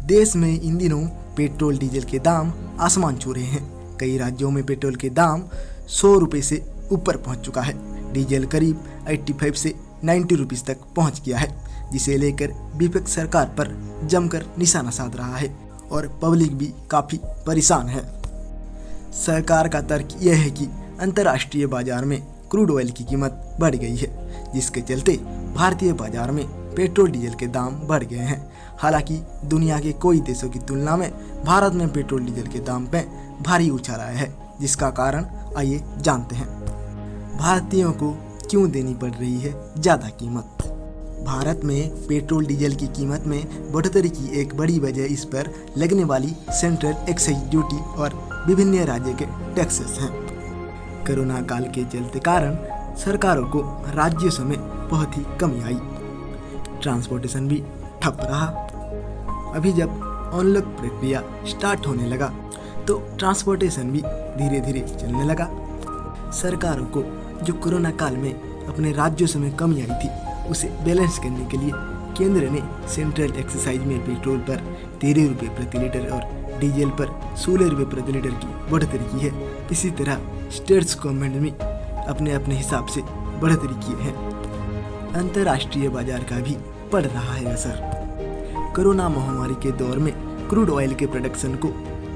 देश में इन दिनों पेट्रोल डीजल के दाम आसमान छू रहे हैं। कई राज्यों में पेट्रोल के दाम 100 रुपये से ऊपर पहुंच चुका है। डीजल करीब 85 से 90 रुपीज़ तक पहुंच गया है, जिसे लेकर विपक्ष सरकार पर जमकर निशाना साध रहा है और पब्लिक भी काफ़ी परेशान है। सरकार का तर्क यह है कि अंतर्राष्ट्रीय बाजार में क्रूड ऑयल की कीमत बढ़ गई है, जिसके चलते भारतीय बाजार में पेट्रोल डीजल के दाम बढ़ गए हैं। हालांकि दुनिया के कई देशों की तुलना में भारत में पेट्रोल डीजल के दाम में भारी उछाल आया है, जिसका कारण आइए जानते हैं। भारतीयों को क्यों देनी पड़ रही है ज़्यादा कीमत? भारत में पेट्रोल डीजल की कीमत में बढ़ोतरी की एक बड़ी वजह इस पर लगने वाली सेंट्रल एक्साइज ड्यूटी और विभिन्न राज्य के टैक्सेस हैं। कोरोना काल के चलते कारण सरकारों को राज्यों में बहुत ही कमी आई। ट्रांसपोर्टेशन भी ठप रहा। अभी जब अनलॉक प्रक्रिया स्टार्ट होने लगा तो ट्रांसपोर्टेशन भी धीरे धीरे चलने लगा। सरकारों को जो कोरोना काल में अपने राज्यों में कमी आई थी, उसे बैलेंस करने के लिए केंद्र ने सेंट्रल एक्साइज में पेट्रोल पर 13 रुपये प्रति लीटर और डीजल पर 16 रुपये प्रति लीटर की बढ़ोतरी की है। इसी तरह स्टेट्स गवर्नमेंट में अपने अपने हिसाब से बढ़ोतरी किए हैं। अंतर्राष्ट्रीय बाजार का भी पड़ रहा है असर। कोरोना महामारी के दौर में क्रूड ऑयल के प्रोडक्शन को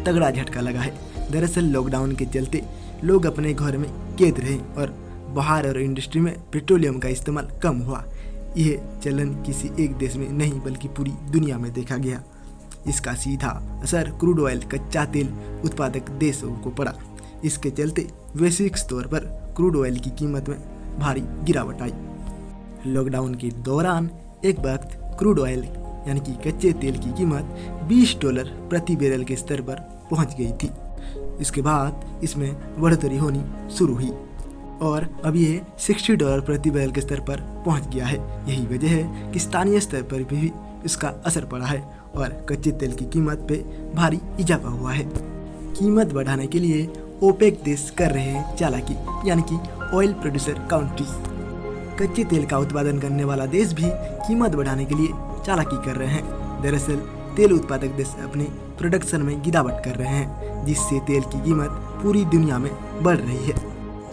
तगड़ा झटका लगा है। दरअसल लॉकडाउन के चलते लोग अपने घर में कैद रहे और बाहर और इंडस्ट्री में पेट्रोलियम का इस्तेमाल कम हुआ। यह चलन किसी एक देश में नहीं बल्कि पूरी दुनिया में देखा गया। इसका सीधा असर क्रूड ऑयल कच्चा तेल उत्पादक देशों को पड़ा। इसके चलते वैश्विक स्तर पर क्रूड ऑयल की कीमत में भारी गिरावट आई। लॉकडाउन के दौरान एक वक्त क्रूड ऑयल यानी कि कच्चे तेल की कीमत $20 प्रति बैरल के स्तर पर पहुंच गई थी। इसके बाद इसमें बढ़ोतरी होनी शुरू हुई और अब ये $60 प्रति बैरल के स्तर पर पहुंच गया है। यही वजह है कि स्थानीय स्तर पर भी इसका असर पड़ा है और कच्चे तेल की कीमत पे भारी इजाफा हुआ है। कीमत बढ़ाने के लिए ओपेक देश कर रहे हैं चालाकी, यानी कि ऑयल प्रोड्यूसर कंट्रीज। कच्चे तेल का उत्पादन करने वाला देश भी कीमत बढ़ाने के लिए चालाकी कर रहे हैं। दरअसल तेल उत्पादक देश अपने प्रोडक्शन में गिरावट कर रहे हैं, जिससे तेल की कीमत पूरी दुनिया में बढ़ रही है।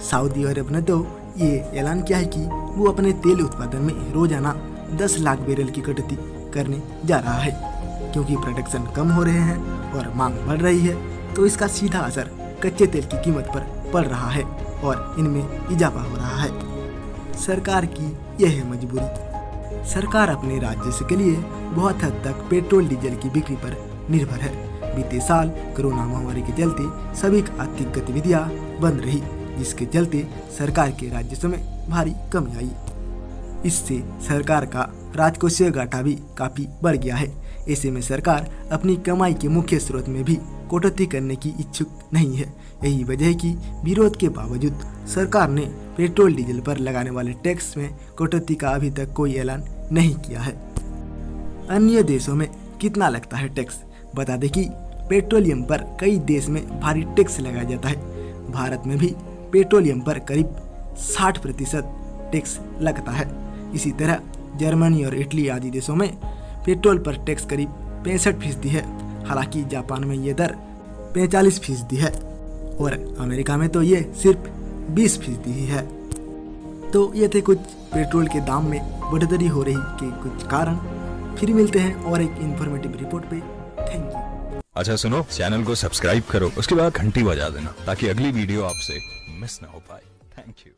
सऊदी अरब ने तो ये ऐलान किया है कि वो अपने तेल उत्पादन में रोजाना 10 लाख बैरल की कटौती करने जा रहा है। क्योंकि प्रोडक्शन कम हो रहे हैं और मांग बढ़ रही है, तो इसका सीधा असर कच्चे तेल की कीमत पर पड़ रहा है और इनमें इजाफा हो रहा है। सरकार की यह है मजबूरी। सरकार अपने राज्य के लिए बहुत हद तक पेट्रोल डीजल की बिक्री पर निर्भर है। बीते साल कोरोना महामारी के चलते सभी आर्थिक गतिविधियां बंद रही, जिसके चलते सरकार के राजस्व में भारी कमी आई। इससे सरकार का राजकोषीय घाटा भी काफी बढ़ गया है। ऐसे में सरकार अपनी कमाई के मुख्य स्रोत में भी कटौती करने की इच्छुक नहीं है। यही वजह है कि विरोध के बावजूद सरकार ने पेट्रोल डीजल पर लगाने वाले टैक्स में कटौती का अभी तक कोई ऐलान नहीं किया है। अन्य देशों में कितना लगता है टैक्स? बता दें कि पेट्रोलियम पर कई देश में भारी टैक्स लगाया जाता है। भारत में भी पेट्रोलियम पर करीब 60% टैक्स लगता है। इसी तरह जर्मनी और इटली आदि देशों में पेट्रोल पर टैक्स करीब 65% है। हालांकि जापान में ये दर 45% है और अमेरिका में तो ये सिर्फ 20% ही है। तो ये थे कुछ पेट्रोल के दाम में बढ़ोतरी हो रही के कुछ कारण। फिर मिलते हैं और एक इन्फॉर्मेटिव रिपोर्ट पे। Thank you. अच्छा सुनो, चैनल को सब्सक्राइब करो, उसके बाद घंटी बजा देना ताकि अगली वीडियो आपसे मिस ना हो पाए। Thank you.